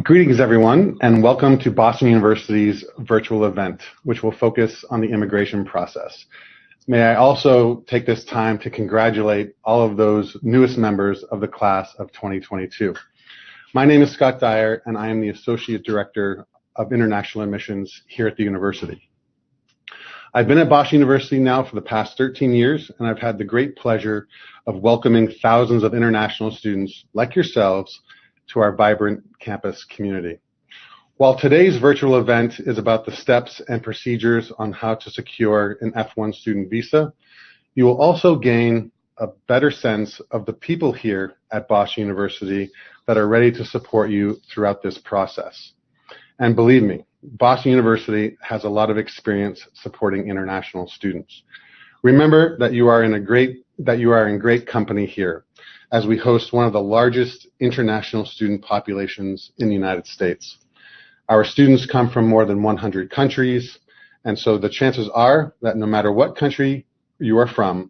Greetings, everyone, and welcome to Boston University's virtual event, which will focus on the immigration process. May I also take this time to congratulate all of those newest members of the class of 2022. My name is Scott Dyer, and I am the Associate Director of International Admissions here at the university. I've been at Boston University now for the past 13 years, and I've had the great pleasure of welcoming thousands of international students like yourselves to our vibrant campus community. While today's virtual event is about the steps and procedures on how to secure an F1 student visa, you will also gain a better sense of the people here at Boston University that are ready to support you throughout this process. And believe me, Boston University has a lot of experience supporting international students. Remember that you are in great company here, as we host one of the largest international student populations in the United States. Our students come from more than 100 countries, and so the chances are that no matter what country you are from,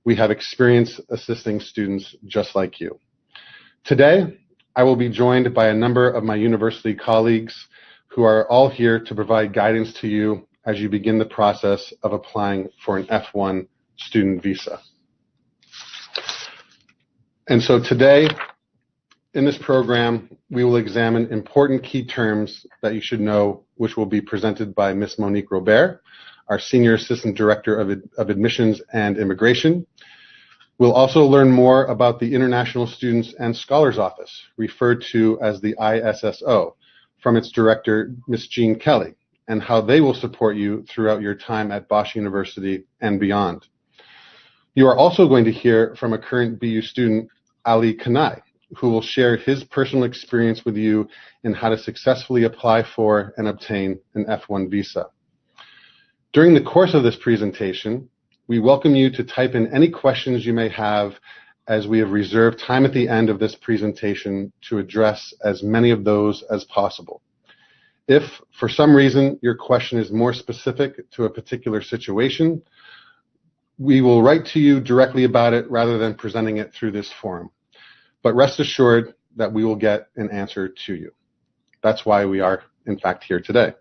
we have experience assisting students just like you. Today, I will be joined by a number of my university colleagues who are all here to provide guidance to you as you begin the process of applying for an F1 student visa. And so today, in this program, we will examine important key terms that you should know, which will be presented by Ms. Monique Robert, our Senior Assistant Director of Admissions and Immigration. We'll also learn more about the International Students and Scholars Office, referred to as the ISSO, from its director, Ms. Jean Kelly, and how they will support you throughout your time at Boston University and beyond. You are also going to hear from a current BU student, Ali Kanai, who will share his personal experience with you in how to successfully apply for and obtain an F1 visa. During the course of this presentation, we welcome you to type in any questions you may have, as we have reserved time at the end of this presentation to address as many of those as possible. If, for some reason, your question is more specific to a particular situation, we will write to you directly about it rather than presenting it through this forum. But rest assured that we will get an answer to you. That's why we are, in fact, here today.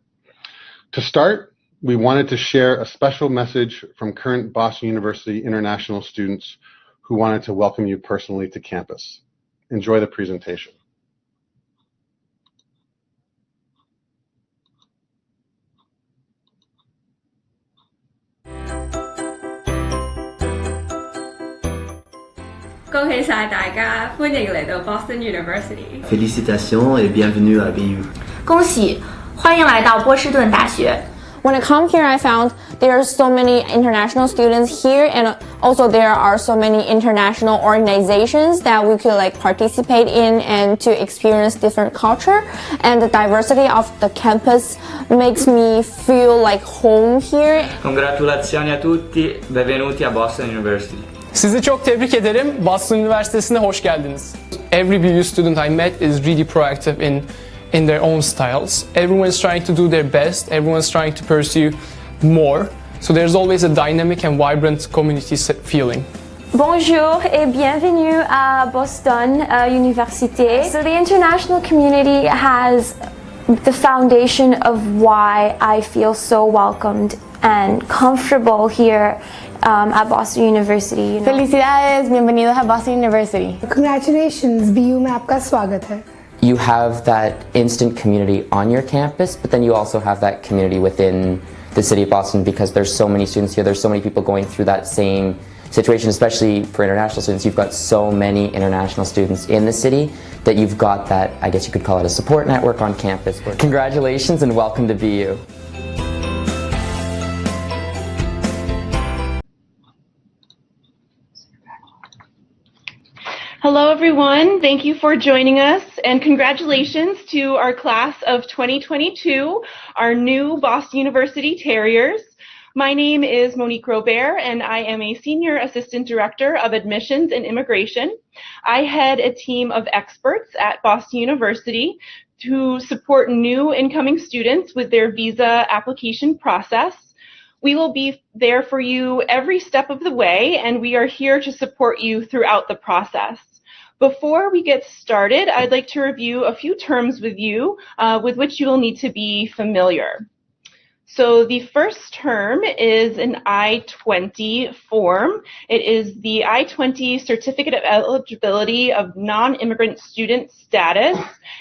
To start, we wanted to share a special message from current Boston University international students who wanted to welcome you personally to campus. Enjoy the presentation. Boston University. Félicitations et bienvenue à BU. 恭喜，欢迎来到波士顿大学。When I come here, I found there are so many international students here, and also there are so many international organizations that we could participate in and to experience different culture. And the diversity of the campus makes me feel like home here. Congratulazioni a tutti, benvenuti a Boston University. Sizi çok tebrik ederim. Boston Üniversitesi'ne hoş geldiniz. Every BU student I met is really proactive in their own styles. Everyone's trying to do their best. Everyone's trying to pursue more. So there's always a dynamic and vibrant community feeling. Bonjour et bienvenue à Boston Université. So the international community has the foundation of why I feel so welcomed and comfortable here at Boston University. Felicidades, bienvenidos a Boston University. Congratulations, BU में आपका स्वागत है. You have that instant community on your campus, but then you also have that community within the city of Boston because there's so many students here, there's so many people going through that same situation, especially for international students. You've got so many international students in the city that you've got that, I guess you could call it a support network on campus. Congratulations and welcome to BU. Hello, everyone. Thank you for joining us, and congratulations to our class of 2022, our new Boston University Terriers. My name is Monique Robert, and I am a Senior Assistant Director of Admissions and Immigration. I head a team of experts at Boston University to support new incoming students with their visa application process. We will be there for you every step of the way, and we are here to support you throughout the process. Before we get started, I'd like to review a few terms with you with which you will need to be familiar. So the first term is an I-20 form. It is the I-20 Certificate of Eligibility of Non-Immigrant Student Status,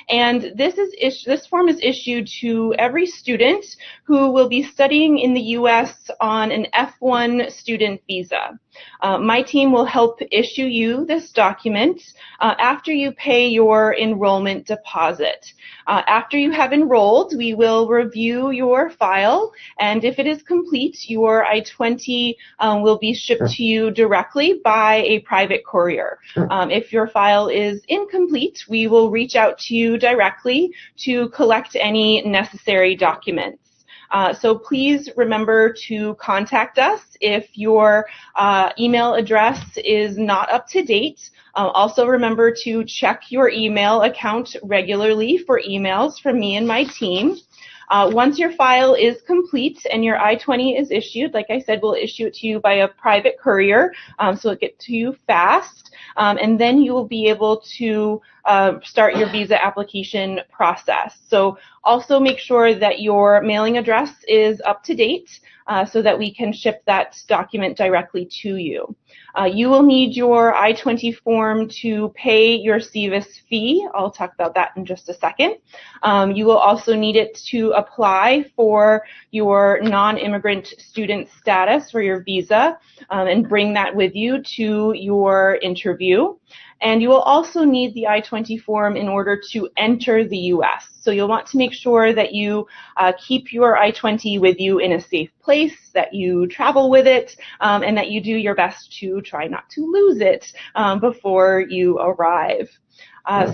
and this form is issued to every student who will be studying in the U.S. on an F1 student visa. My team will help issue you this document after you pay your enrollment deposit. After you have enrolled, we will review your file, and if it is complete, your I-20 will be shipped to you directly by a private courier. If your file is incomplete, we will reach out to you directly to collect any necessary documents. So please remember to contact us if your email address is not up to date. Also remember to check your email account regularly for emails from me and my team. Once your file is complete and your I-20 is issued, like I said, we'll issue it to you by a private courier, so it'll get to you fast, and then you will be able to start your visa application process. So also make sure that your mailing address is up to date so that we can ship that document directly to you. You will need your I-20 form to pay your SEVIS fee. I'll talk about that in just a second. You will also need it to apply for your non-immigrant student status for your visa and bring that with you to your interview. And you will also need the I-20 form in order to enter the U.S. So you'll want to make sure that you keep your I-20 with you in a safe place, that you travel with it, and that you do your best to try not to lose it before you arrive.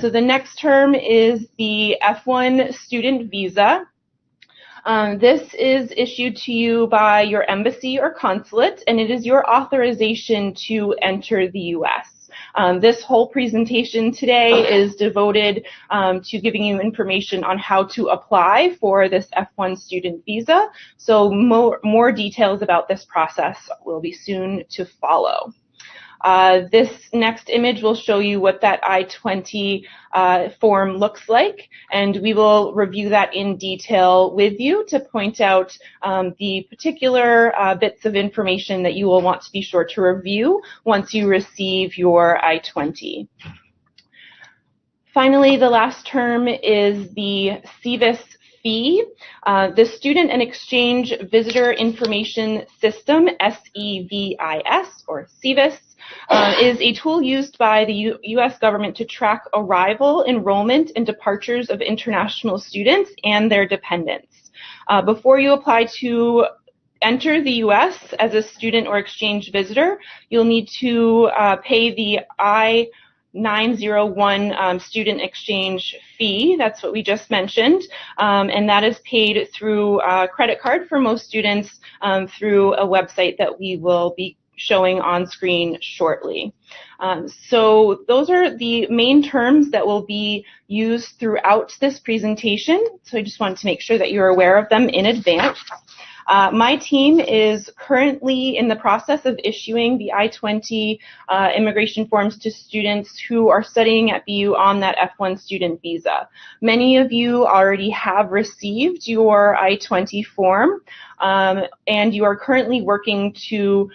So the next term is the F1 student visa. This is issued to you by your embassy or consulate, and it is your authorization to enter the U.S. This whole presentation today is devoted to giving you information on how to apply for this F1 student visa. So more details about this process will be soon to follow. This next image will show you what that I-20 form looks like, and we will review that in detail with you to point out the particular bits of information that you will want to be sure to review once you receive your I-20. Finally, the last term is the SEVIS fee. The Student and Exchange Visitor Information System, SEVIS, or SEVIS, is a tool used by the U.S. government to track arrival, enrollment, and departures of international students and their dependents. Before you apply to enter the U.S. as a student or exchange visitor, you'll need to pay the I-901 student exchange fee. That's what we just mentioned, and that is paid through credit card for most students through a website that we will be showing on screen shortly. So those are the main terms that will be used throughout this presentation. So I just wanted to make sure that you're aware of them in advance. My team is currently in the process of issuing the I-20 immigration forms to students who are studying at BU on that F1 student visa. Many of you already have received your I-20 form, and you are currently working to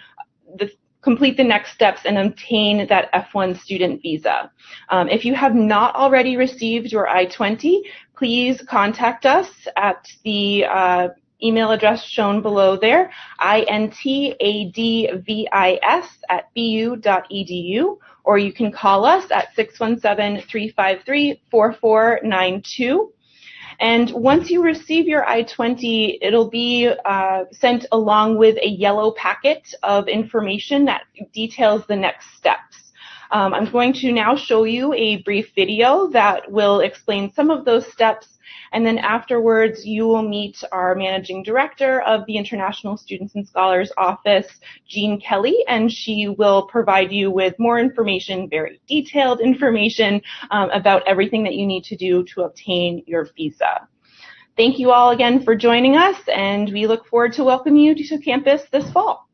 complete the next steps and obtain that F1 student visa. If you have not already received your I-20, please contact us at the email address shown below there, intadvis@bu.edu, or you can call us at 617-353-4492. And once you receive your I-20, it'll be sent along with a yellow packet of information that details the next steps. I'm going to now show you a brief video that will explain some of those steps, and then afterwards you will meet our managing director of the International Students and Scholars Office, Jean Kelly, and she will provide you with more information, very detailed information about everything that you need to do to obtain your visa. Thank you all again for joining us, and we look forward to welcoming you to campus this fall.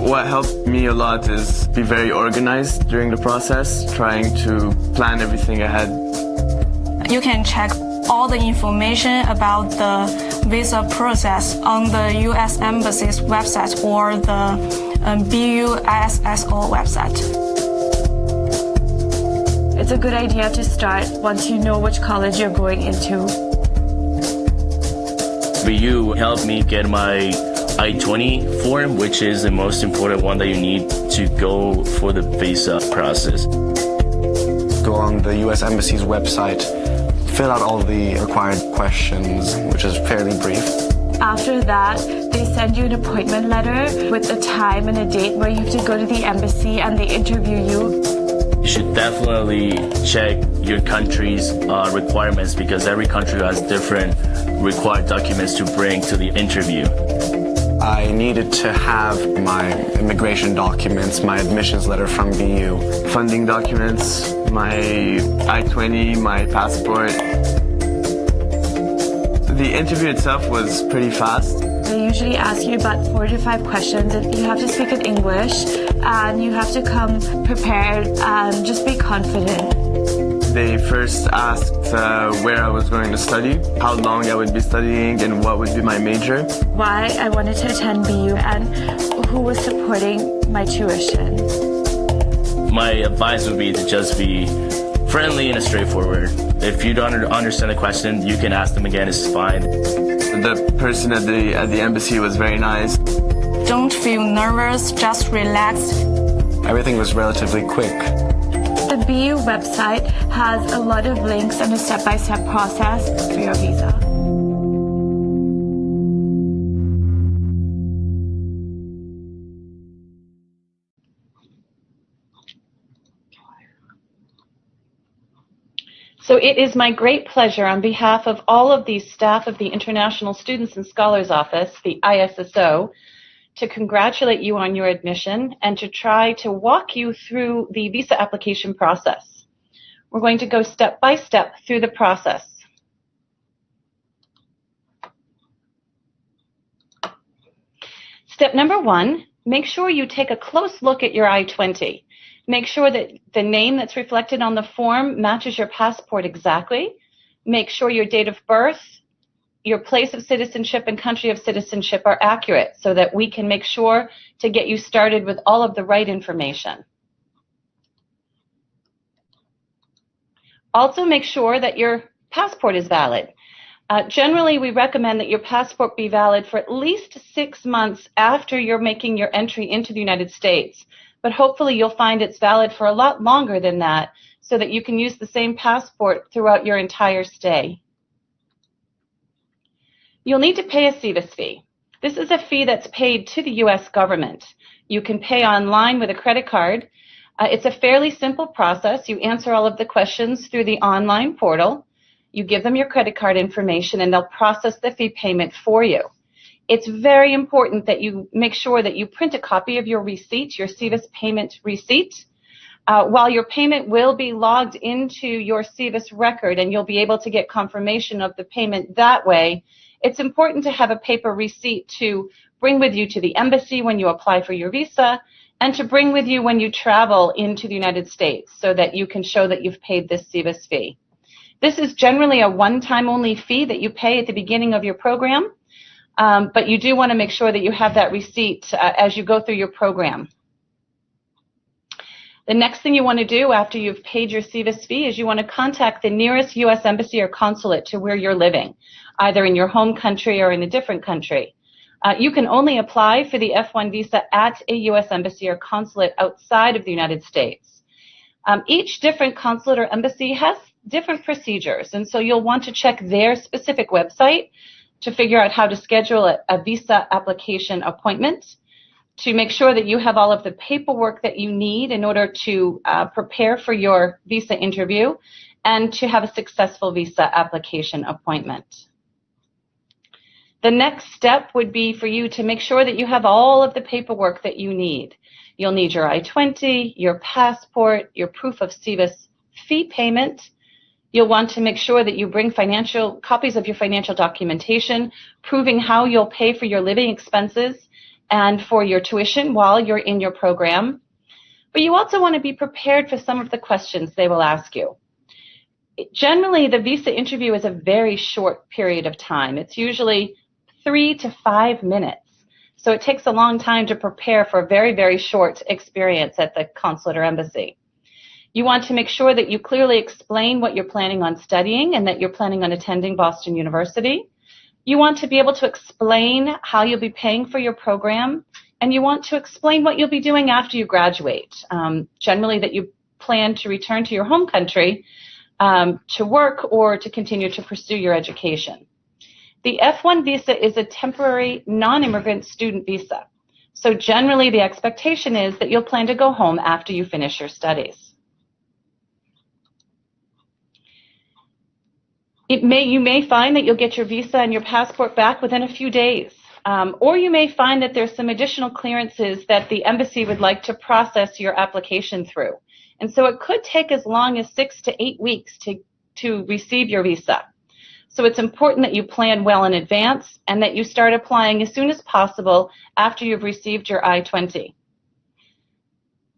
What helped me a lot is be very organized during the process, trying to plan everything ahead. You can check all the information about the visa process on the U.S. Embassy's website or the BU ISSO website. It's a good idea to start once you know which college you're going into. BU helped me get my I-20 form, which is the most important one that you need to go for the visa process. Go on the U.S. Embassy's website, fill out all the required questions, which is fairly brief. After that, they send you an appointment letter with a time and a date where you have to go to the embassy and they interview you. You should definitely check your country's requirements because every country has different required documents to bring to the interview. I needed to have my immigration documents, my admissions letter from BU, funding documents, my I-20, my passport. The interview itself was pretty fast. They usually ask you about 4 to 5 questions and you have to speak in English and you have to come prepared and just be confident. They first asked where I was going to study, how long I would be studying, and what would be my major. Why I wanted to attend BU and who was supporting my tuition. My advice would be to just be friendly and straightforward. If you don't understand the question, you can ask them again, it's fine. The person at the embassy was very nice. Don't feel nervous, just relax. Everything was relatively quick. The BU website has a lot of links and a step-by-step process for your visa. So it is my great pleasure on behalf of all of the staff of the International Students and Scholars Office, the ISSO, to congratulate you on your admission and to try to walk you through the visa application process. We're going to go step by step through the process. Step number 1, make sure you take a close look at your I-20. Make sure that the name that's reflected on the form matches your passport exactly. Make sure your date of birth, your place of citizenship and country of citizenship are accurate so that we can make sure to get you started with all of the right information. Also make sure that your passport is valid. Generally, we recommend that your passport be valid for at least 6 months after you're making your entry into the United States. But hopefully you'll find it's valid for a lot longer than that so that you can use the same passport throughout your entire stay. You'll need to pay a SEVIS fee. This is a fee that's paid to the U.S. government. You can pay online with a credit card. It's a fairly simple process. You answer all of the questions through the online portal. You give them your credit card information and they'll process the fee payment for you. It's very important that you make sure that you print a copy of your receipt, your SEVIS payment receipt. While your payment will be logged into your SEVIS record and you'll be able to get confirmation of the payment that way, it's important to have a paper receipt to bring with you to the embassy when you apply for your visa and to bring with you when you travel into the United States so that you can show that you've paid this SEVIS fee. This is generally a one-time only fee that you pay at the beginning of your program. But you do want to make sure that you have that receipt as you go through your program. The next thing you want to do after you've paid your SEVIS fee is you want to contact the nearest U.S. embassy or consulate to where you're living, either in your home country or in a different country. You can only apply for the F1 visa at a U.S. embassy or consulate outside of the United States. Each different consulate or embassy has different procedures, and so you'll want to check their specific website to figure out how to schedule a visa application appointment, to make sure that you have all of the paperwork that you need in order to prepare for your visa interview, and to have a successful visa application appointment. The next step would be for you to make sure that you have all of the paperwork that you need. You'll need your I-20, your passport, your proof of SEVIS fee payment. You'll want to make sure that you bring copies of your financial documentation proving how you'll pay for your living expenses and for your tuition while you're in your program. But you also want to be prepared for some of the questions they will ask you. Generally, the visa interview is a very short period of time. It's usually 3 to 5 minutes. So it takes a long time to prepare for a very, very short experience at the consulate or embassy. You want to make sure that you clearly explain what you're planning on studying and that you're planning on attending Boston University. You want to be able to explain how you'll be paying for your program, and you want to explain what you'll be doing after you graduate. Generally that you plan to return to your home country to work or to continue to pursue your education. The F1 visa is a temporary non-immigrant student visa. So generally the expectation is that you'll plan to go home after you finish your studies. You may find that you'll get your visa and your passport back within a few days. Or you may find that there's some additional clearances that the embassy would like to process your application through. And so it could take as long as 6 to 8 weeks to receive your visa. So it's important that you plan well in advance and that you start applying as soon as possible after you've received your I-20.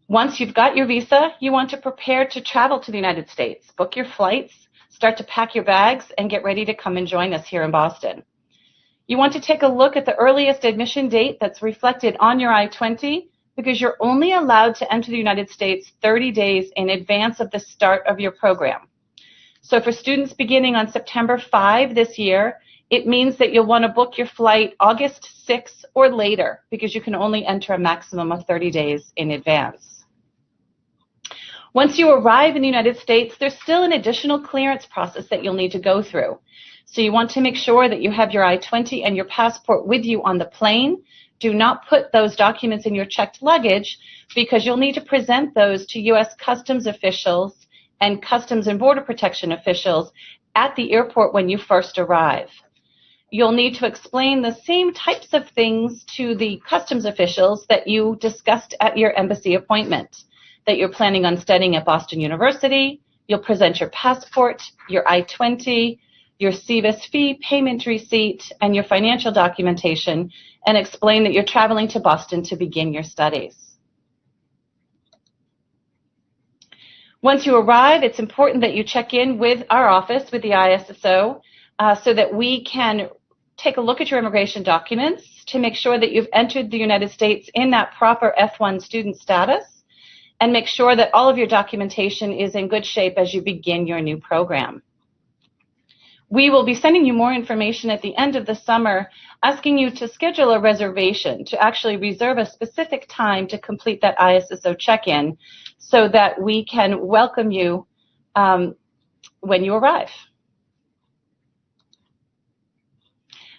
Once you've got your visa, you want to prepare to travel to the United States. Book your flights, start to pack your bags, and get ready to come and join us here in Boston. You want to take a look at the earliest admission date that's reflected on your I-20 because you're only allowed to enter the United States 30 days in advance of the start of your program. So for students beginning on September 5 this year, it means that you'll want to book your flight August 6 or later because you can only enter a maximum of 30 days in advance. Once you arrive in the United States, there's still an additional clearance process that you'll need to go through. So you want to make sure that you have your I-20 and your passport with you on the plane. Do not put those documents in your checked luggage because you'll need to present those to U.S. Customs officials and Customs and Border Protection officials at the airport when you first arrive. You'll need to explain the same types of things to the customs officials that you discussed at your embassy appointment, that you're planning on studying at Boston University. You'll present your passport, your I-20, your SEVIS fee payment receipt, and your financial documentation, and explain that you're traveling to Boston to begin your studies. Once you arrive, it's important that you check in with our office, with the ISSO, so that we can take a look at your immigration documents to make sure that you've entered the United States in that proper F1 student status, and make sure that all of your documentation is in good shape as you begin your new program. We will be sending you more information at the end of the summer, asking you to schedule a reservation, to actually reserve a specific time to complete that ISSO check-in so that we can welcome you when you arrive.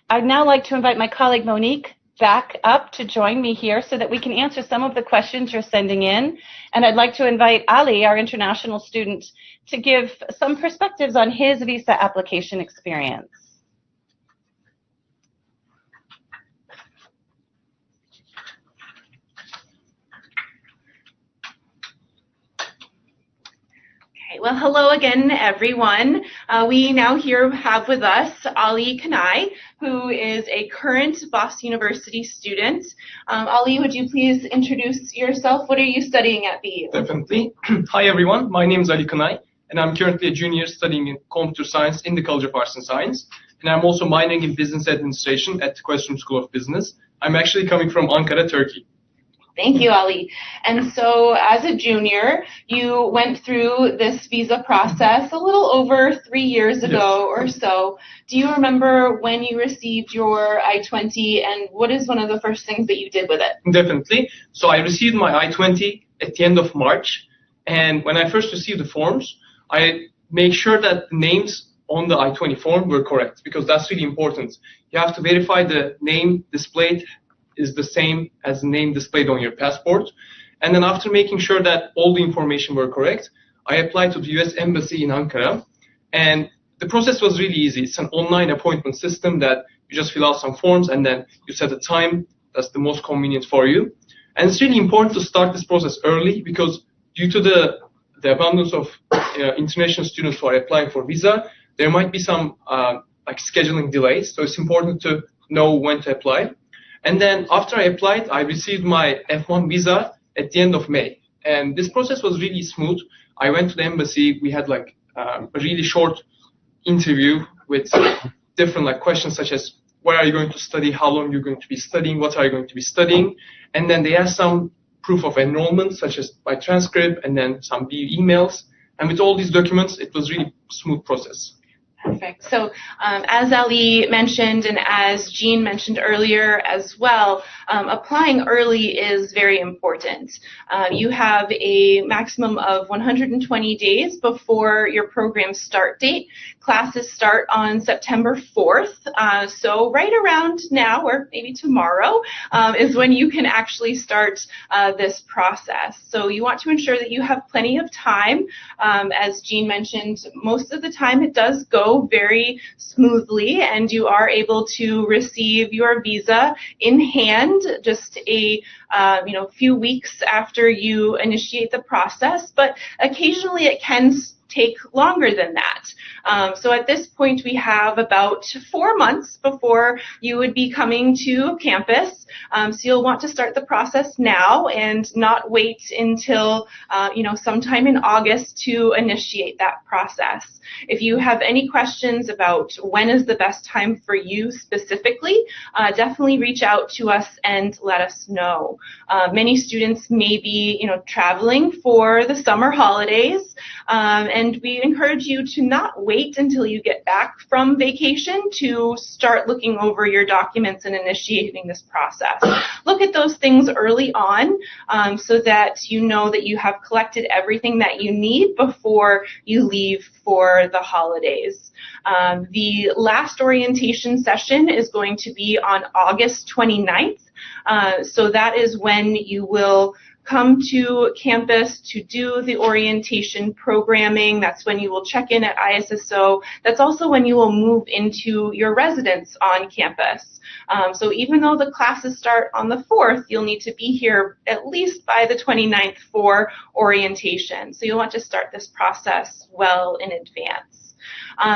I'd now like to invite my colleague Monique back up to join me here so that we can answer some of the questions you're sending in. And I'd like to invite Ali, our international student, to give some perspectives on his visa application experience. Well, hello again, everyone. We now have with us Ali Kanai, who is a current Boston University student. Ali, would you please introduce yourself? What are you studying at BU? Definitely. Hi, everyone. My name is Ali Kanai, and I'm currently a junior studying in computer science in the College of Arts and Science. And I'm also minoring in business administration at the Question School of Business. I'm actually coming from Ankara, Turkey. Thank you, Ali. And so as a junior, you went through this visa process a little over 3 years ago or so. Do you remember when you received your I-20 and what is one of the first things that you did with it? Definitely. So I received my I-20 at the end of March. And when I first received the forms, I made sure that the names on the I-20 form were correct because that's really important. You have to verify the name displayed is the same as the name displayed on your passport. And then after making sure that all the information were correct, I applied to the US Embassy in Ankara. And the process was really easy. It's an online appointment system that you just fill out some forms and then you set a time that's the most convenient for you. And it's really important to start this process early because due to the abundance of international students who are applying for visa, there might be some like scheduling delays. So it's important to know when to apply. And then after I applied, I received my F1 visa at the end of May. And this process was really smooth. I went to the embassy. We had like a really short interview with different like questions such as where are you going to study, how long you're going to be studying, what are you going to be studying. And then they asked some proof of enrollment such as my transcript and then some BU emails. And with all these documents, it was really smooth process. Perfect. So as Ali mentioned and as Jean mentioned earlier as well, applying early is very important. You have a maximum of 120 days before your program start date. Classes start on September 4th, so right around now or maybe tomorrow is when you can actually start this process. So you want to ensure that you have plenty of time. As Jean mentioned, most of the time it does go very smoothly and you are able to receive your visa in hand just a few weeks after you initiate the process, but occasionally it can take longer than that. So at this point we have about 4 months before you would be coming to campus. So you'll want to start the process now and not wait until sometime in August to initiate that process. If you have any questions about when is the best time for you specifically, definitely reach out to us and let us know. Many students may be traveling for the summer holidays, and we encourage you to not wait until you get back from vacation to start looking over your documents and initiating this process. Look at those things early on so that you know that you have collected everything that you need before you leave for the holidays. The last orientation session is going to be on August 29th. So that is when you will come to campus to do the orientation programming. That's when you will check in at ISSO. That's also when you will move into your residence on campus. So even though the classes start on the 4th, you'll need to be here at least by the 29th for orientation. So you'll want to start this process well in advance.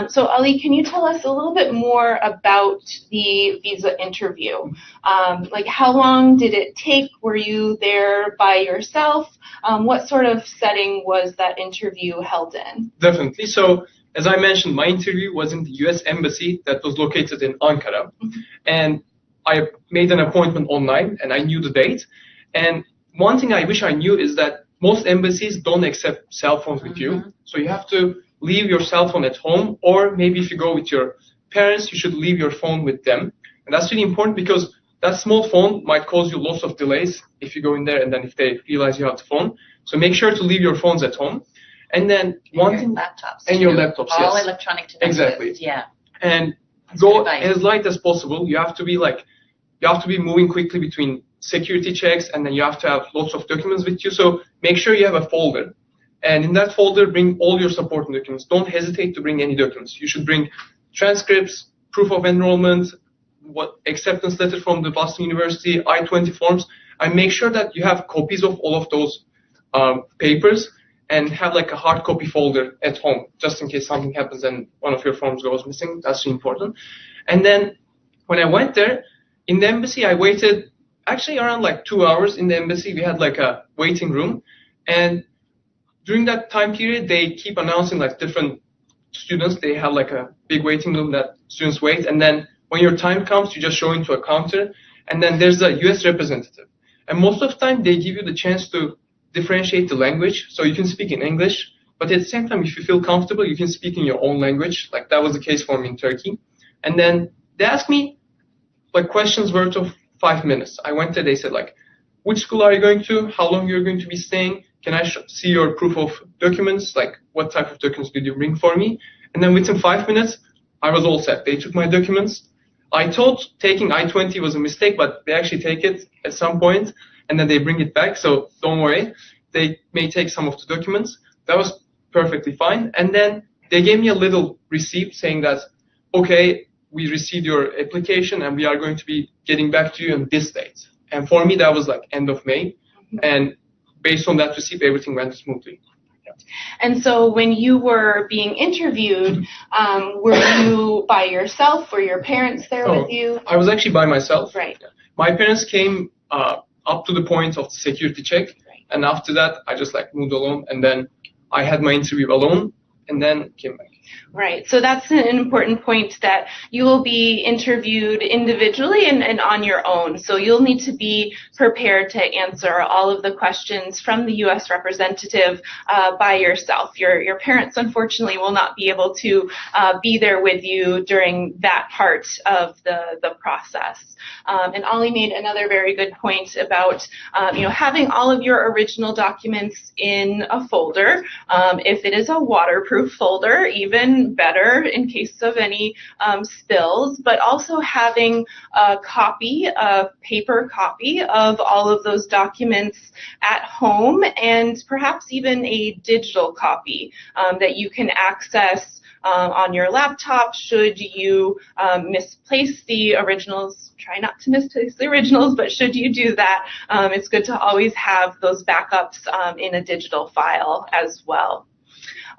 So Ali, can you tell us a little bit more about the visa interview? Like how long did it take? Were you there by yourself? What sort of setting was that interview held in? Definitely. So as I mentioned, my interview was in the US Embassy that was located in Ankara. And I made an appointment online and I knew the date. And one thing I wish I knew is that most embassies don't accept cell phones with you. So you have to leave your cell phone at home, or maybe if you go with your parents, you should leave your phone with them. And that's really important because that small phone might cause you lots of delays if you go in there and then if they realize you have the phone. So make sure to leave your phones at home. And then laptops. And your laptops, all yes. electronic devices. Exactly. Yeah. And go as light as possible. You have to be moving quickly between security checks, and then you have to have lots of documents with you. So make sure you have a folder. And in that folder, bring all your supporting documents. Don't hesitate to bring any documents. You should bring transcripts, proof of enrollment, acceptance letter from the Boston University, I-20 forms, and make sure that you have copies of all of those papers and have like a hard copy folder at home, just in case something happens and one of your forms goes missing. That's really important. And then when I went there, in the embassy, I waited actually around like 2 hours in the embassy. We had like a waiting room. And during that time period, they keep announcing like different students. They have like a big waiting room that students wait. And then when your time comes, you just show into a counter. And then there's a US representative. And most of the time, they give you the chance to differentiate the language. So you can speak in English, but at the same time, if you feel comfortable, you can speak in your own language. Like that was the case for me in Turkey. And then they asked me like questions worth of 5 minutes. I went there, they said like, which school are you going to? How long you're going to be staying? Can I see your proof of documents? Like what type of documents did you bring for me? And then within 5 minutes, I was all set. They took my documents. I thought taking I-20 was a mistake, but they actually take it at some point and then they bring it back. So don't worry. They may take some of the documents. That was perfectly fine. And then they gave me a little receipt saying that, okay, we received your application and we are going to be getting back to you on this date. And for me, that was like end of May. And based on that receipt, everything went smoothly. Yeah. And so when you were being interviewed, were you by yourself? Were your parents there with you? I was actually by myself. Right. my parents came up to the point of the security check, and after that, I just like moved alone, and then I had my interview alone, and then came back. Right. So that's an important point, that you will be interviewed individually and on your own. So you'll need to be prepared to answer all of the questions from the U.S. representative by yourself. Your parents, unfortunately, will not be able to be there with you during that part of the process. And Ollie made another very good point about having all of your original documents in a folder. If it is a waterproof folder, even better in case of any spills, but also having a paper copy of all of those documents at home, and perhaps even a digital copy that you can access on your laptop should you misplace the originals. Try not to misplace the originals, but should you do that, it's good to always have those backups in a digital file as well.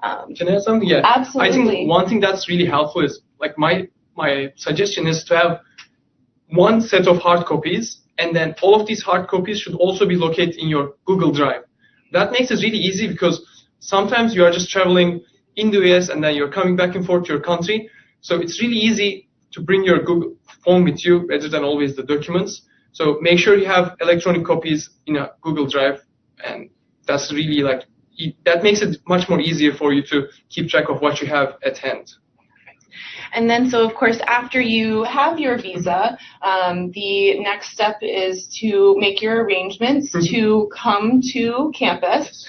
Can I add something? Yeah, absolutely. I think one thing that's really helpful is, like, my suggestion is to have one set of hard copies, and then all of these hard copies should also be located in your Google Drive. That makes it really easy, because sometimes you are just traveling in the US and then you're coming back and forth to your country. So it's really easy to bring your Google phone with you rather than always the documents. So make sure you have electronic copies in a Google Drive, and that's really that makes it much more easier for you to keep track of what you have at hand. And then, so of course, after you have your visa, the next step is to make your arrangements to come to campus.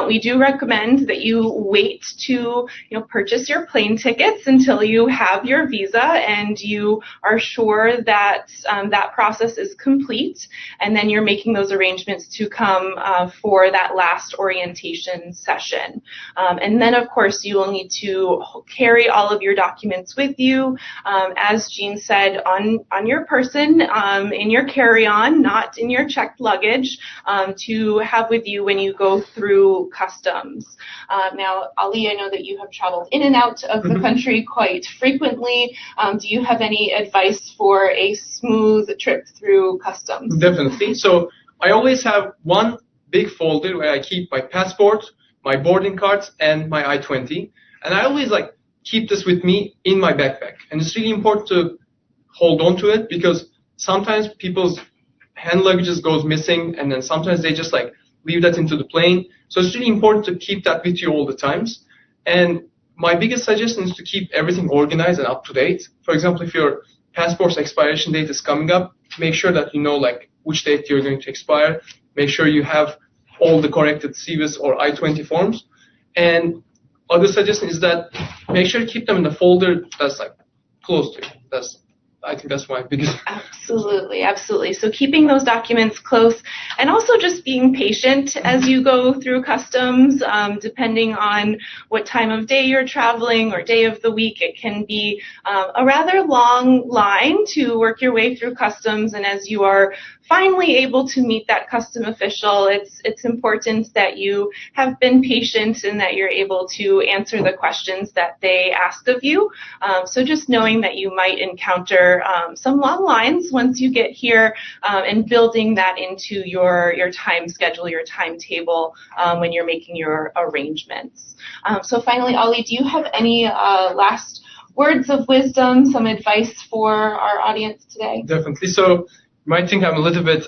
We do recommend that you wait to purchase your plane tickets until you have your visa and you are sure that that process is complete, and then you're making those arrangements to come for that last orientation session. And then, of course, you will need to carry all of your documents with you, as Jean said, on your person, in your carry-on, not in your checked luggage, to have with you when you go through customs. Now, Ali, I know that you have traveled in and out of the country quite frequently. Do you have any advice for a smooth trip through customs? Definitely. So I always have one big folder where I keep my passport, my boarding cards, and my I-20. And I always keep this with me in my backpack. And it's really important to hold on to it, because sometimes people's hand luggages goes missing, and then sometimes they just leave that into the plane. So it's really important to keep that with you all the times. And my biggest suggestion is to keep everything organized and up to date. For example, if your passport's expiration date is coming up, make sure that you know which date you're going to expire. Make sure you have all the corrected CVIS or I-20 forms. And other suggestion is that make sure you keep them in the folder that's close to you. I think that's my biggest. Absolutely, absolutely. So keeping those documents close, and also just being patient as you go through customs, depending on what time of day you're traveling or day of the week. It can be a rather long line to work your way through customs, and as you are finally able to meet that custom official, it's important that you have been patient and that you're able to answer the questions that they ask of you. So just knowing that you might encounter some long lines once you get here, and building that into your time schedule, your timetable, when you're making your arrangements. So finally, Ollie, do you have any last words of wisdom, some advice for our audience today? Definitely. So you might think I'm a little bit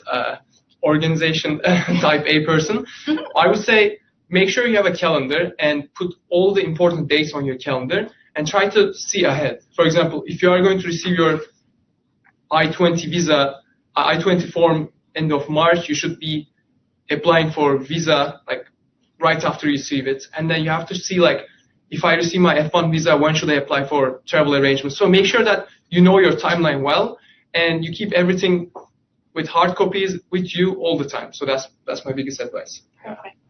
organization type A person. I would say make sure you have a calendar and put all the important dates on your calendar and try to see ahead. For example, if you are going to receive your I-20 visa, I-20 form end of March, you should be applying for visa right after you receive it. And then you have to see if I receive my F1 visa, when should I apply for travel arrangements? So make sure that you know your timeline well, and you keep everything with hard copies with you all the time. So that's my biggest advice.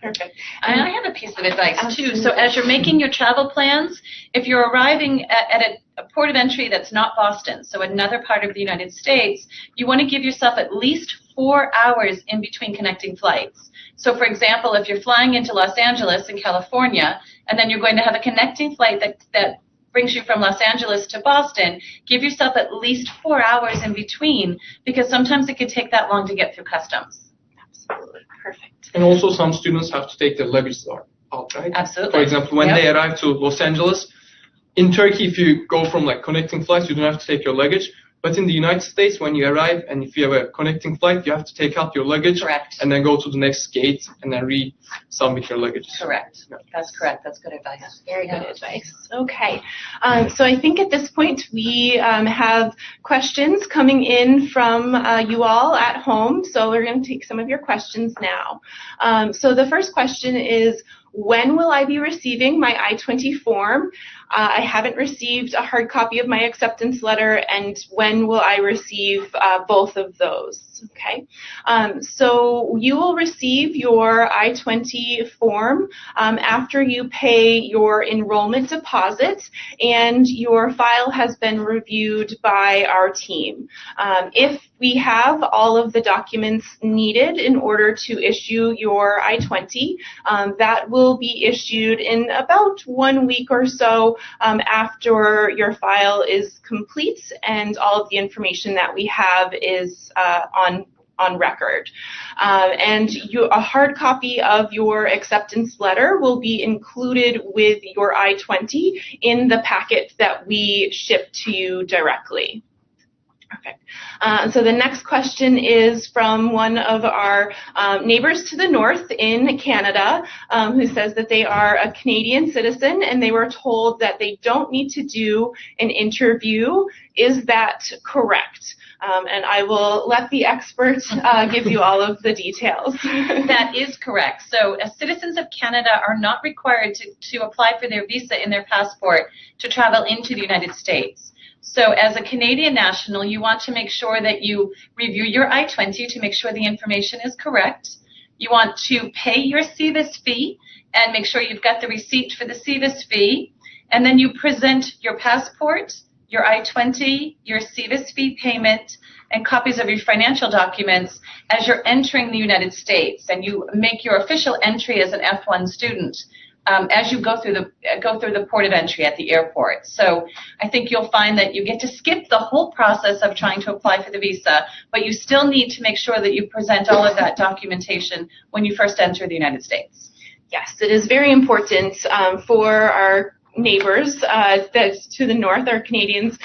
Perfect. And I have a piece of advice too. So as you're making your travel plans, if you're arriving at a port of entry that's not Boston, so another part of the United States, you want to give yourself at least 4 hours in between connecting flights. So for example, if you're flying into Los Angeles in California, and then you're going to have a connecting flight that brings you from Los Angeles to Boston, give yourself at least 4 hours in between, because sometimes it could take that long to get through customs. Absolutely. Perfect. And also some students have to take their luggage out, right? Absolutely. For example, when they arrive to Los Angeles, in Turkey, if you go from like connecting flights, you don't have to take your luggage. But in the United States, when you arrive and if you have a connecting flight, you have to take out your luggage. Correct. And then go to the next gate and then resubmit your luggage. Correct. Yeah. That's correct. That's good advice. Very good advice. Okay. So I think at this point we have questions coming in from you all at home. So we're going to take some of your questions now. So the first question is, when will I be receiving my I-20 form? I haven't received a hard copy of my acceptance letter, and when will I receive both of those? Okay, so you will receive your I-20 form after you pay your enrollment deposit and your file has been reviewed by our team. If we have all of the documents needed in order to issue your I-20, that will be issued in about 1 week or so after your file is complete and all of the information that we have is on record. And a hard copy of your acceptance letter will be included with your I-20 in the packet that we ship to you directly. Perfect. So the next question is from one of our neighbors to the north in Canada, who says that they are a Canadian citizen and they were told that they don't need to do an interview. Is that correct? And I will let the expert give you all of the details. That is correct. So citizens of Canada are not required to apply for their visa in their passport to travel into the United States. So as a Canadian national, you want to make sure that you review your I-20 to make sure the information is correct. You want to pay your SEVIS fee and make sure you've got the receipt for the SEVIS fee. And then you present your passport, your I-20, your SEVIS fee payment, and copies of your financial documents as you're entering the United States. And you make your official entry as an F1 student as you go through the port of entry at the airport. So I think you'll find that you get to skip the whole process of trying to apply for the visa, but you still need to make sure that you present all of that documentation when you first enter the United States. Yes, it is very important for our neighbors that's to the north, our Canadians,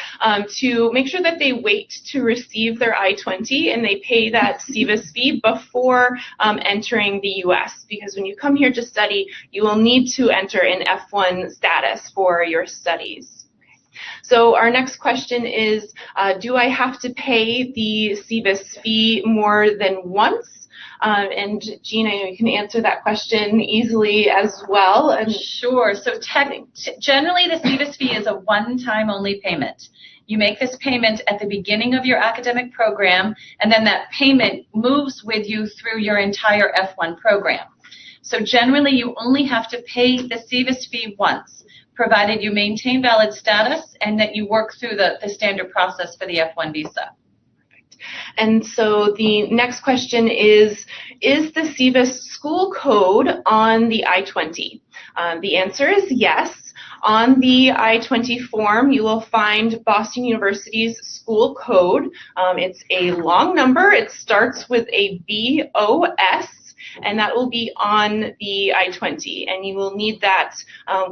to make sure that they wait to receive their I-20 and they pay that SEVIS fee before entering the U.S. because when you come here to study, you will need to enter in F1 status for your studies. So our next question is, do I have to pay the SEVIS fee more than once? And Gina, you can answer that question easily as well. And sure. So generally, the SEVIS fee is a one-time only payment. You make this payment at the beginning of your academic program, and then that payment moves with you through your entire F1 program. So generally, you only have to pay the SEVIS fee once, provided you maintain valid status and that you work through the standard process for the F1 visa. And so the next question is the SEVIS school code on the I-20? The answer is yes. On the I-20 form, you will find Boston University's school code. It's a long number. It starts with a BOS, and that will be on the I-20. And you will need that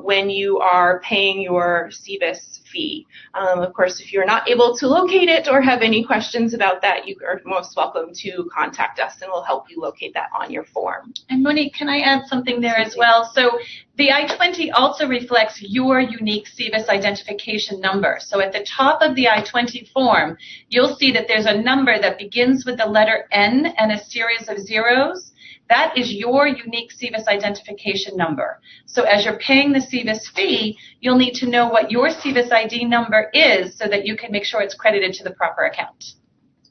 when you are paying your SEVIS fee. Of course, if you're not able to locate it or have any questions about that, you are most welcome to contact us and we'll help you locate that on your form. And Monique, can I add something there as well? So the I-20 also reflects your unique SEVIS identification number. So at the top of the I-20 form, you'll see that there's a number that begins with the letter N and a series of zeros. That is your unique SEVIS identification number. So as you're paying the SEVIS fee, you'll need to know what your SEVIS ID number is so that you can make sure it's credited to the proper account.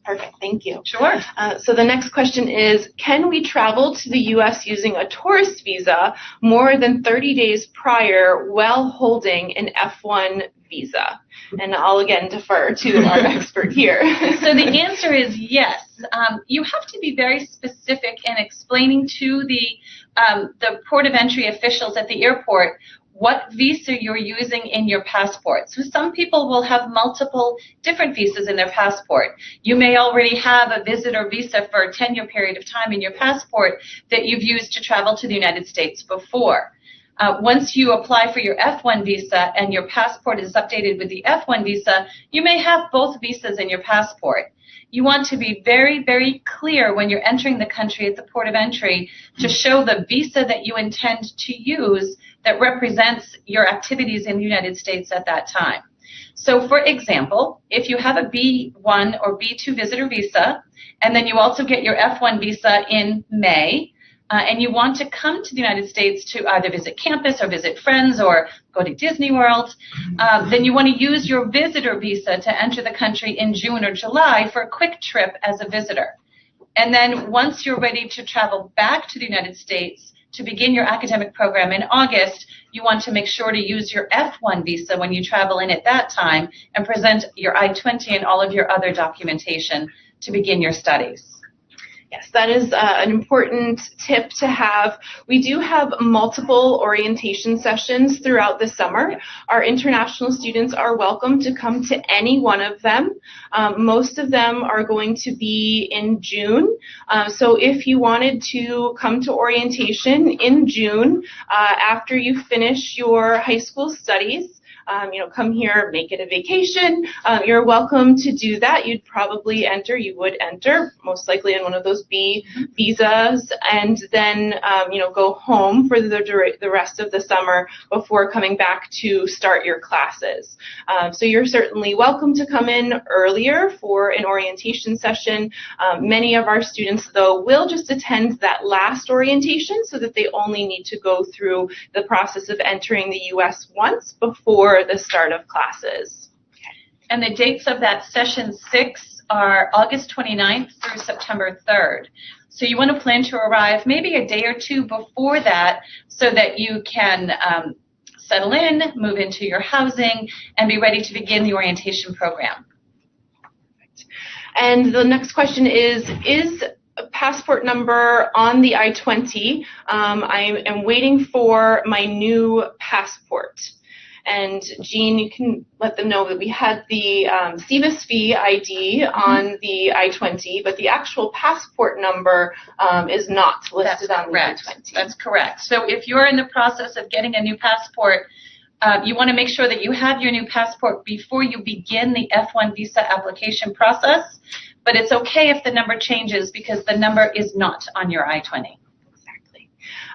Perfect. Thank you. Sure. So the next question is, can we travel to the U.S. using a tourist visa more than 30 days prior while holding an F1 visa? And I'll again defer to our expert here. So the answer is yes. You have to be very specific in explaining to the port of entry officials at the airport what visa you're using in your passport. So some people will have multiple different visas in their passport. You may already have a visitor visa for a 10-year period of time in your passport that you've used to travel to the United States before. Once you apply for your F1 visa and your passport is updated with the F1 visa, you may have both visas in your passport. You want to be very, very clear when you're entering the country at the port of entry to show the visa that you intend to use that represents your activities in the United States at that time. So for example, if you have a B1 or B2 visitor visa, and then you also get your F1 visa in May, and you want to come to the United States to either visit campus or visit friends or go to Disney World, then you want to use your visitor visa to enter the country in June or July for a quick trip as a visitor. And then once you're ready to travel back to the United States to begin your academic program in August, you want to make sure to use your F1 visa when you travel in at that time and present your I-20 and all of your other documentation to begin your studies. Yes, that is an important tip to have. We do have multiple orientation sessions throughout the summer. Our international students are welcome to come to any one of them. Most of them are going to be in June. So if you wanted to come to orientation in June after you finish your high school studies, come here, make it a vacation. You're welcome to do that. You would enter most likely in one of those B visas, and then, go home for the rest of the summer before coming back to start your classes. So you're certainly welcome to come in earlier for an orientation session. Many of our students, though, will just attend that last orientation so that they only need to go through the process of entering the U.S. once before the start of classes. And the dates of that session 6 are August 29th through September 3rd. So you want to plan to arrive maybe a day or two before that so that you can settle in, move into your housing, and be ready to begin the orientation program. And the next question is passport number on the I-20? I am waiting for my new passport. And Jean, you can let them know that we had the CVSV ID on the I-20, but the actual passport number is not listed on the I-20. That's correct. So if you're in the process of getting a new passport, you want to make sure that you have your new passport before you begin the F1 visa application process. But it's okay if the number changes because the number is not on your I-20.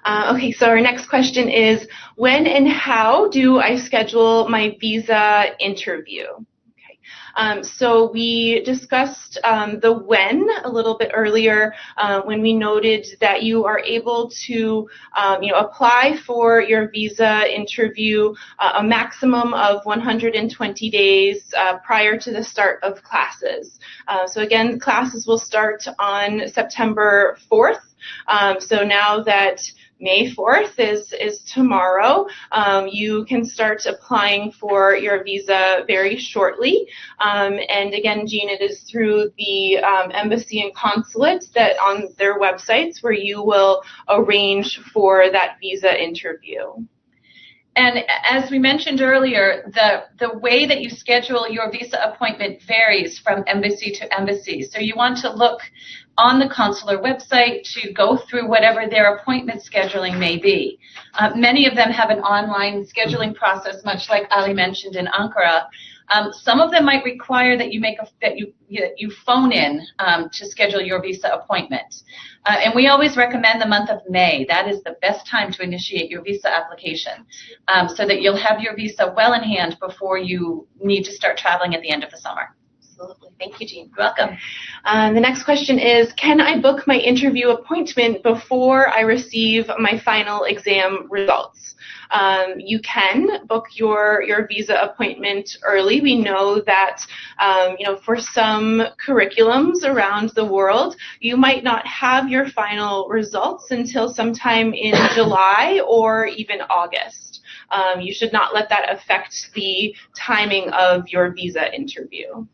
Okay, so our next question is, when and how do I schedule my visa interview? Okay, so we discussed the when a little bit earlier when we noted that you are able to apply for your visa interview a maximum of 120 days prior to the start of classes. So again, classes will start on September 4th. So now that May 4th is tomorrow. You can start applying for your visa very shortly. And again, Jean, it is through the embassy and consulate that on their websites where you will arrange for that visa interview. And as we mentioned earlier, the way that you schedule your visa appointment varies from embassy to embassy. So you want to look on the consular website to go through whatever their appointment scheduling may be. Many of them have an online scheduling process, much like Ali mentioned in Ankara. Some of them might require that you phone in to schedule your visa appointment. And we always recommend the month of May. That is the best time to initiate your visa application so that you'll have your visa well in hand before you need to start traveling at the end of the summer. Absolutely. Thank you, Jean. You're welcome. The next question is, can I book my interview appointment before I receive my final exam results? You can book your visa appointment early. We know that, for some curriculums around the world, you might not have your final results until sometime in July or even August. You should not let that affect the timing of your visa interview.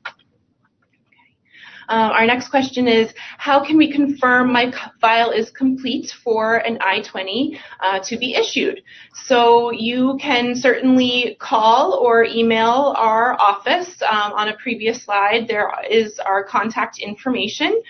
Our next question is, how can we confirm my file is complete for an I-20 to be issued? So you can certainly call or email our office. On a previous slide, there is our contact information.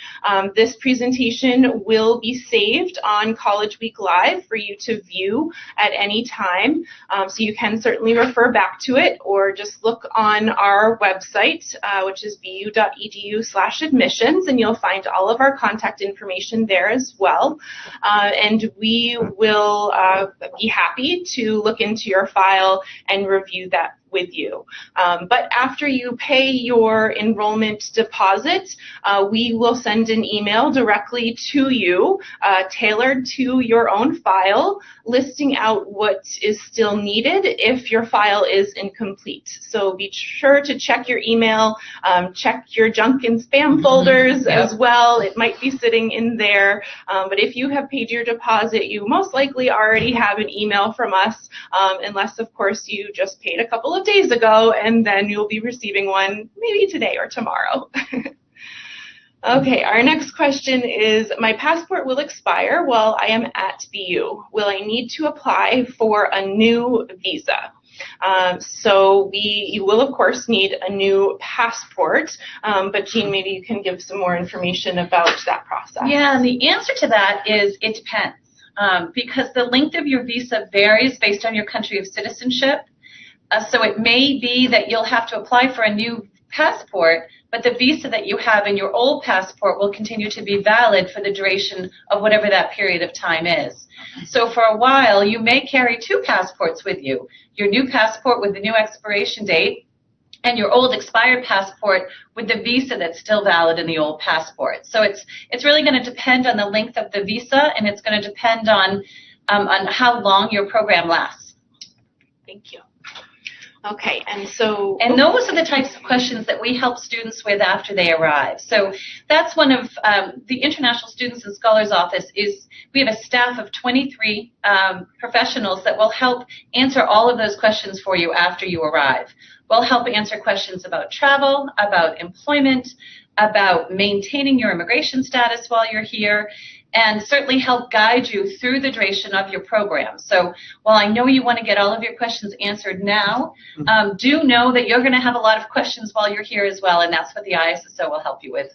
This presentation will be saved on College Week Live for you to view at any time. So you can certainly refer back to it or just look on our website, which is bu.edu/admissions, and you'll find all of our contact information there as well. And we will be happy to look into your file and review that with you. But after you pay your enrollment deposit, we will send an email directly to you, tailored to your own file, listing out what is still needed if your file is incomplete. So be sure to check your email, check your junk and spam folders as well. It might be sitting in there. But if you have paid your deposit, you most likely already have an email from us, unless, of course, you just paid a couple of days ago, and then you'll be receiving one maybe today or tomorrow. Okay, our next question is, my passport will expire while I am at BU. Will I need to apply for a new visa? So you will, of course, need a new passport, but Jean, maybe you can give some more information about that process. Yeah, and the answer to that is it depends, because the length of your visa varies based on your country of citizenship. So it may be that you'll have to apply for a new passport, but the visa that you have in your old passport will continue to be valid for the duration of whatever that period of time is. So for a while, you may carry two passports with you, your new passport with the new expiration date and your old expired passport with the visa that's still valid in the old passport. So it's really going to depend on the length of the visa, and it's going to depend on how long your program lasts. Thank you. Okay, and those are the types of questions that we help students with after they arrive. So that's one of the International Students and Scholars Office we have a staff of 23 professionals that will help answer all of those questions for you after you arrive. We'll help answer questions about travel, about employment, about maintaining your immigration status while you're here, and certainly help guide you through the duration of your program. So while I know you want to get all of your questions answered now, do know that you're going to have a lot of questions while you're here as well, and that's what the ISSO will help you with.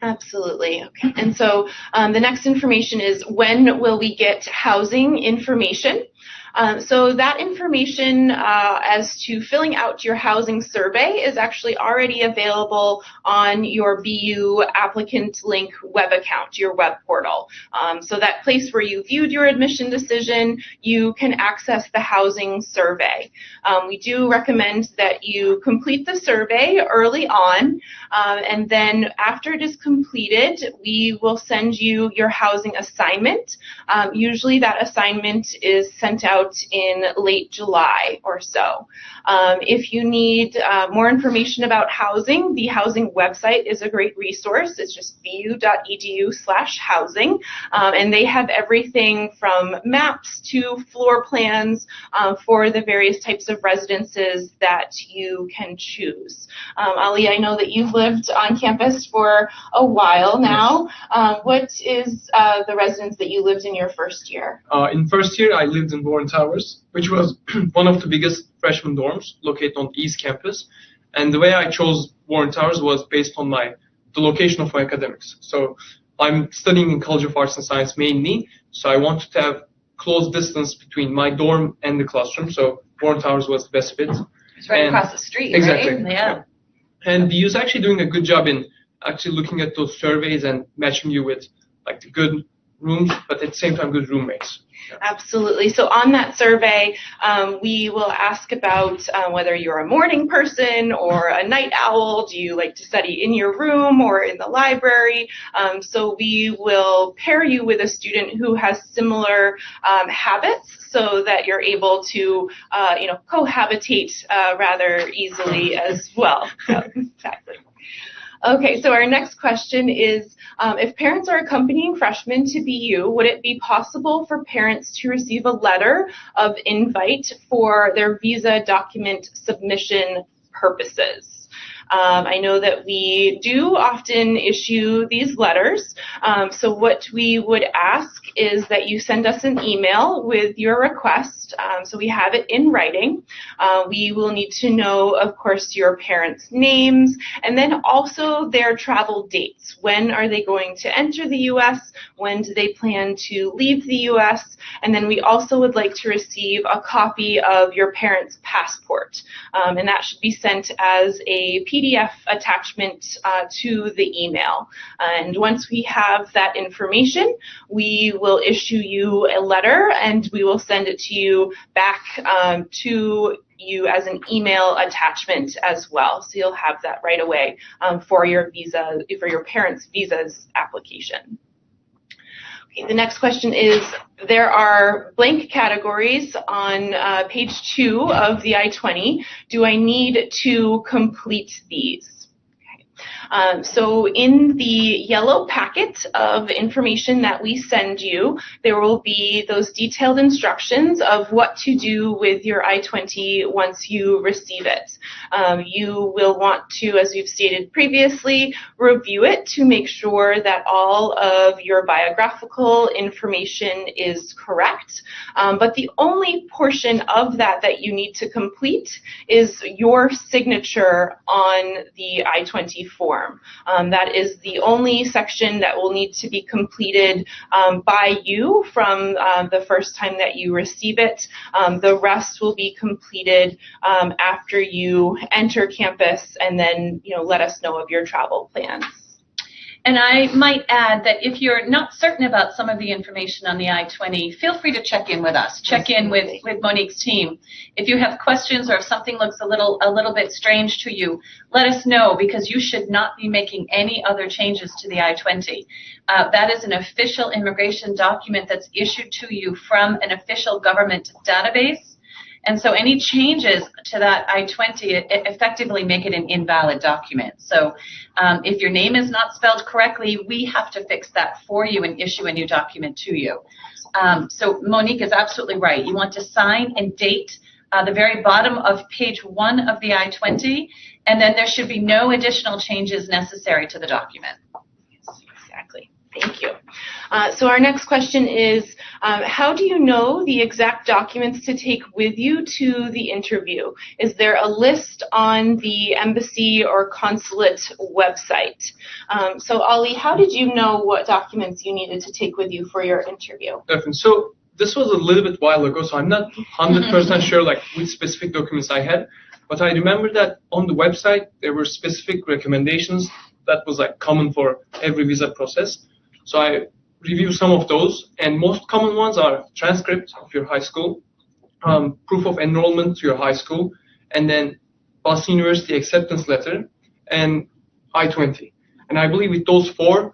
Absolutely. Okay. And so the next information is, when will we get housing information? So that information as to filling out your housing survey is actually already available on your BU applicant link web account, your web portal. So that place where you viewed your admission decision, you can access the housing survey. We do recommend that you complete the survey early on, and then after it is completed, we will send you your housing assignment. Usually that assignment is sent out in late July or so. If you need more information about housing, the housing website is a great resource. It's just bu.edu/housing, and they have everything from maps to floor plans for the various types of residences that you can choose. Ali, I know that you've lived on campus for a while now. What is the residence that you lived in your first year? In first year, I lived in Warren Towers, which was one of the biggest freshman dorms located on East Campus. And the way I chose Warren Towers was based on the location of my academics. So I'm studying in College of Arts and Science mainly, so I wanted to have close distance between my dorm and the classroom, so Warren Towers was the best fit. It's right across the street, exactly, right? Yeah. And BU is actually doing a good job in actually looking at those surveys and matching you with the good rooms, but at the same time good roommates. Absolutely. So on that survey, we will ask about whether you're a morning person or a night owl. Do you like to study in your room or in the library? So we will pair you with a student who has similar habits, so that you're able to, cohabitate rather easily as well. So, exactly. Okay, so our next question is, if parents are accompanying freshmen to BU, would it be possible for parents to receive a letter of invite for their visa document submission purposes? I know that we do often issue these letters. So what we would ask is that you send us an email with your request, so we have it in writing. We will need to know, of course, your parents' names, and then also their travel dates. When are they going to enter the U.S.? When do they plan to leave the U.S.? And then we also would like to receive a copy of your parents' passport, and that should be sent as a PDF attachment to the email. And once we have that information, we will issue you a letter, and we will send it to you back to you as an email attachment as well. So you'll have that right away for your visa, for your parents' visas application. Okay, the next question is, there are blank categories on page 2 of the I-20. Do I need to complete these? So in the yellow packet of information that we send you, there will be those detailed instructions of what to do with your I-20 once you receive it. You will want to, as we've stated previously, review it to make sure that all of your biographical information is correct. But the only portion of that that you need to complete is your signature on the I-20 form. That is the only section that will need to be completed by you from the first time that you receive it. The rest will be completed after you enter campus, and then let us know of your travel plans. And I might add that if you're not certain about some of the information on the I-20, feel free to check in with us. Check in with Monique's team. If you have questions or if something looks a little bit strange to you, let us know, because you should not be making any other changes to the I-20. That is an official immigration document that's issued to you from an official government database. And so any changes to that I-20 effectively make it an invalid document. So if your name is not spelled correctly, we have to fix that for you and issue a new document to you. So Monique is absolutely right. You want to sign and date the very bottom of page 1 of the I-20, and then there should be no additional changes necessary to the document. Yes, exactly. Thank you. So our next question is, how do you know the exact documents to take with you to the interview? Is there a list on the embassy or consulate website? So Ali, how did you know what documents you needed to take with you for your interview? Definitely. So this was a little bit while ago, so I'm not 100% sure like which specific documents I had, but I remember that on the website there were specific recommendations that was like common for every visa process. So I reviewed some of those, and most common ones are transcript of your high school, proof of enrollment to your high school, and then Boston University acceptance letter, and I-20. And I believe with those 4,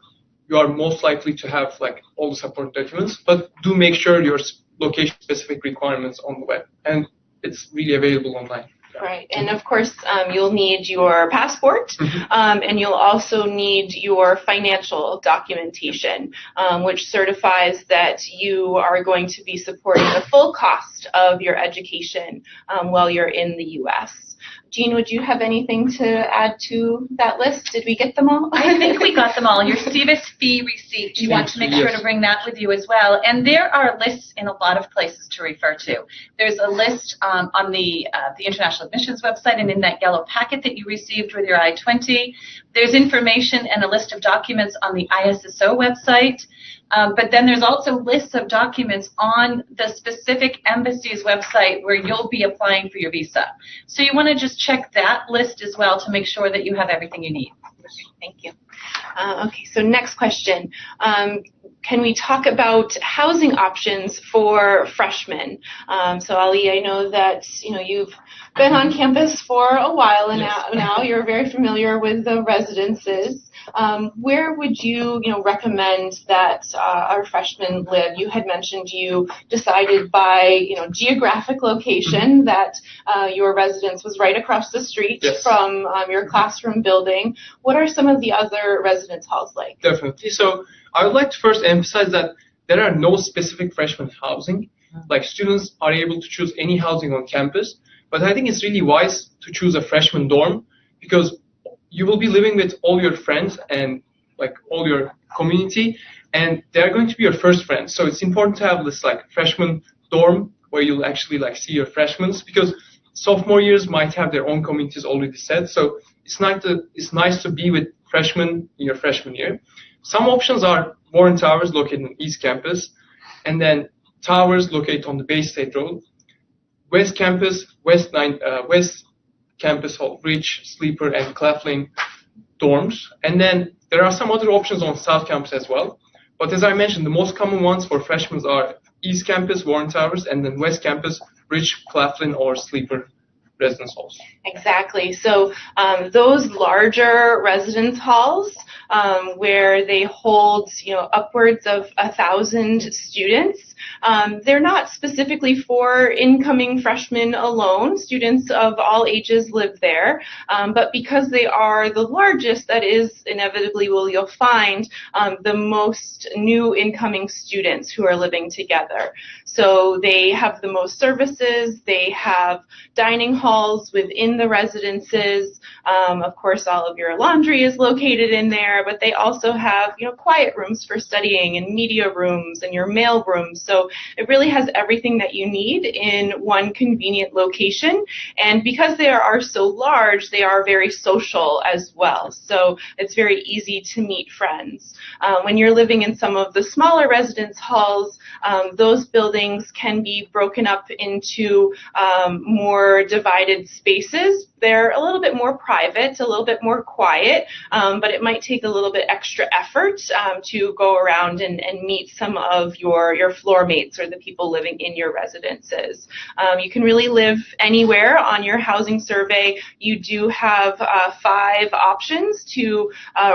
you are most likely to have like all the support documents, but do make sure your location-specific requirements on the web, and it's really available online. Right, and of course you'll need your passport, and you'll also need your financial documentation, which certifies that you are going to be supporting the full cost of your education while you're in the U.S. Jean, would you have anything to add to that list? Did we get them all? I think we got them all. Your SEVIS fee receipt, you want to make sure to bring that with you as well. And there are lists in a lot of places to refer to. There's a list on the International Admissions website, and in that yellow packet that you received with your I-20, there's information and a list of documents on the ISSO website. But then there's also lists of documents on the specific embassy's website where you'll be applying for your visa. So you want to just check that list as well to make sure that you have everything you need. Thank you. Okay, so next question. Can we talk about housing options for freshmen? So Ali, I know that you've been on campus for a while, and now you're very familiar with the residences. Where would you recommend that our freshmen live? You had mentioned you decided by geographic location that your residence was right across the street from your classroom building. What are some of the other residence halls like? Definitely. So I would like to first emphasize that there are no specific freshman housing. Like, students are able to choose any housing on campus, but I think it's really wise to choose a freshman dorm, because you will be living with all your friends and like all your community, and they're going to be your first friends. So it's important to have this like freshman dorm where you'll actually like see your freshmen, because sophomore years might have their own communities already set. So it's nice to be with freshmen in your freshman year. Some options are Warren Towers located on East Campus, and then Towers located on the Bay State Road, West Campus, West Campus Hall, Ridge, Sleeper, and Claflin dorms. And then there are some other options on South Campus as well. But as I mentioned, the most common ones for freshmen are East Campus, Warren Towers, and then West Campus, Ridge, Claflin, or Sleeper residence halls. Exactly. So those larger residence halls where they hold, upwards of 1,000 students, they're not specifically for incoming freshmen alone. Students of all ages live there, but because they are the largest, that is inevitably you'll find the most new incoming students who are living together. So they have the most services, they have dining halls within the residences. Of course, all of your laundry is located in there, but they also have, quiet rooms for studying and media rooms and your mail rooms. So it really has everything that you need in one convenient location. And because they are so large, they are very social as well. So it's very easy to meet friends. When you're living in some of the smaller residence halls, those buildings can be broken up into more divided spaces. They're a little bit more private, a little bit more quiet, but it might take a little bit extra effort to go around and meet some of your floor mates or the people living in your residences. You can really live anywhere. On your housing survey, you do have 5 options to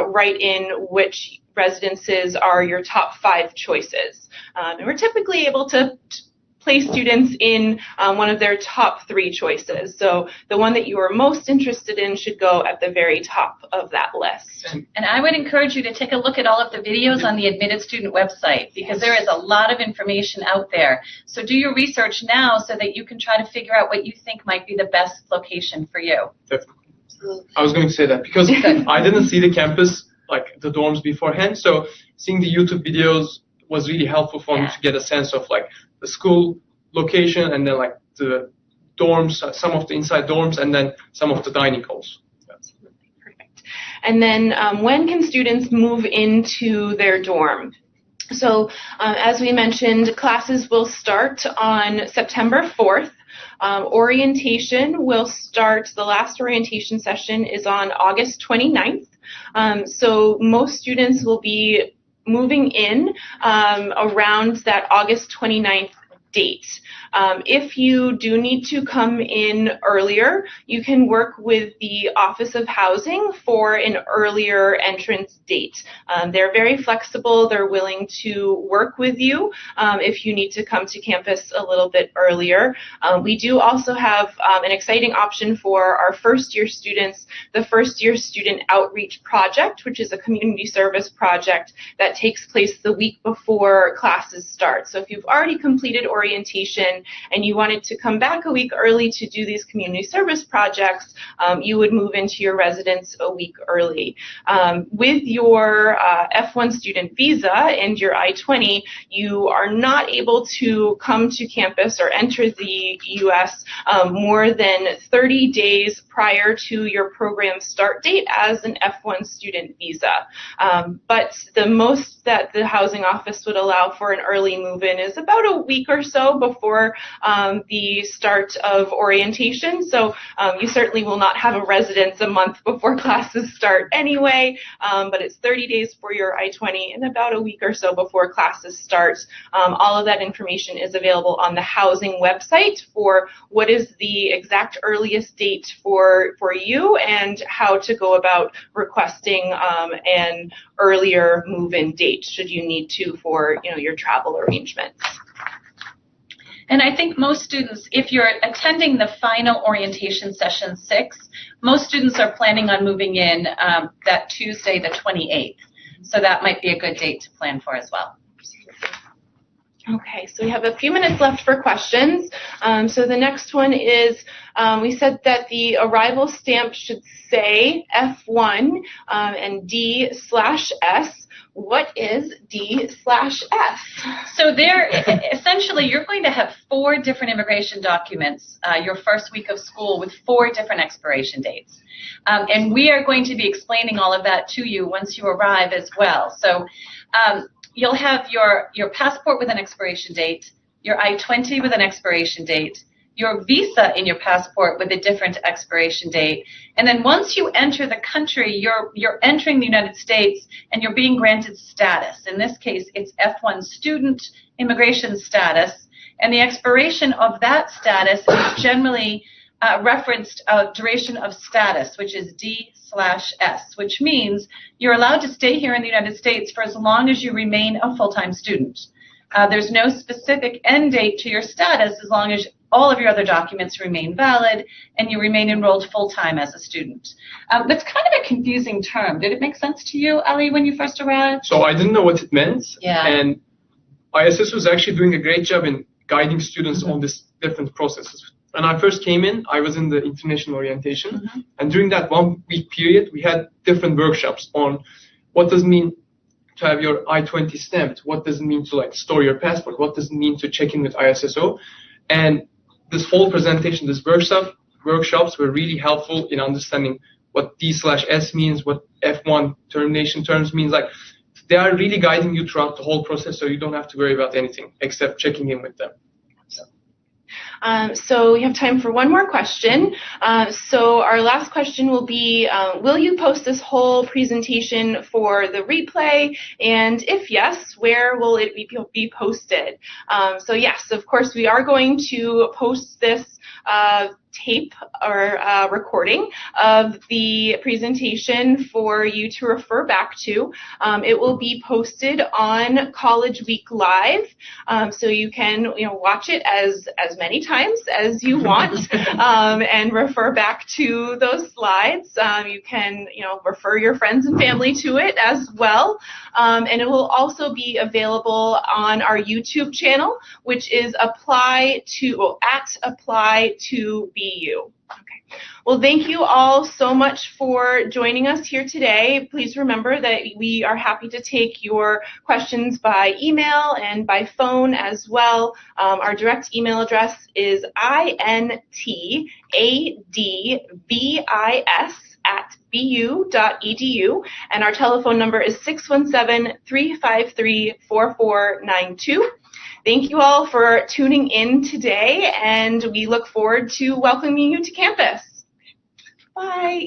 write in which residences are your top 5 choices. And we're typically able to place students in one of their top 3 choices. So the one that you are most interested in should go at the very top of that list. And I would encourage you to take a look at all of the videos on the Admitted Student website, because there is a lot of information out there. So do your research now so that you can try to figure out what you think might be the best location for you. Definitely. I was going to say that because I didn't see the campus, like the dorms beforehand. So seeing the YouTube videos was really helpful for me to get a sense of like the school location and then like the dorms, some of the inside dorms, and then some of the dining halls. Perfect. And then when can students move into their dorm? So as we mentioned, classes will start on September 4th. Orientation will start, the last orientation session is on August 29th. So most students will be moving in around that August 29th date. If you do need to come in earlier, you can work with the Office of Housing for an earlier entrance date. They're very flexible. They're willing to work with you if you need to come to campus a little bit earlier. We do also have an exciting option for our first-year students, the First-Year Student Outreach Project, which is a community service project that takes place the week before classes start. So if you've already completed orientation and you wanted to come back a week early to do these community service projects, you would move into your residence a week early. With your F1 student visa and your I-20, you are not able to come to campus or enter the U.S. More than 30 days prior to your program start date as an F1 student visa. But the most that the housing office would allow for an early move-in is about a week or so before the start of orientation. So you certainly will not have a residence a month before classes start anyway, but it's 30 days for your I-20 and about a week or so before classes start. All of that information is available on the housing website for what is the exact earliest date for you and how to go about requesting an earlier move-in date should you need to for your travel arrangements. And I think most students, if you're attending the final orientation session 6, most students are planning on moving in that Tuesday, the 28th. So that might be a good date to plan for as well. Okay, so we have a few minutes left for questions. So the next one is, we said that the arrival stamp should say F1 and D/S. What is D/S? So there, essentially, you're going to have 4 different immigration documents your first week of school with 4 different expiration dates. And we are going to be explaining all of that to you once you arrive as well. So you'll have your passport with an expiration date, your I-20 with an expiration date, your visa in your passport with a different expiration date, and then once you enter the country, you're entering the United States and you're being granted status. In this case, it's F1 student immigration status, and the expiration of that status is generally referenced duration of status, which is D/S, which means you're allowed to stay here in the United States for as long as you remain a full-time student. There's no specific end date to your status as long as all of your other documents remain valid and you remain enrolled full-time as a student. That's kind of a confusing term. Did it make sense to you, Ali, when you first arrived? So I didn't know what it meant. Yeah. And ISS was actually doing a great job in guiding students on this different processes. When I first came in, I was in the international orientation. And during that 1-week period, we had different workshops on what does it mean to have your I-20 stamped, what does it mean to store your passport, what does it mean to check in with ISSO. And this whole presentation, this workshops were really helpful in understanding what D/S means, what F1 termination terms means. They are really guiding you throughout the whole process, so you don't have to worry about anything except checking in with them. So we have time for one more question. So our last question will be, will you post this whole presentation for the replay? And if yes, where will it be posted? So yes, of course, we are going to post this tape or recording of the presentation for you to refer back to. It will be posted on College Week Live, so you can watch it as many times as you want and refer back to those slides. You can refer your friends and family to it as well, and it will also be available on our YouTube channel, which is Apply to BU. Okay. Well, thank you all so much for joining us here today. Please remember that we are happy to take your questions by email and by phone as well. Our direct email address is intadvis@bu.edu, and our telephone number is 617-353-4492. Thank you all for tuning in today, and we look forward to welcoming you to campus. Bye.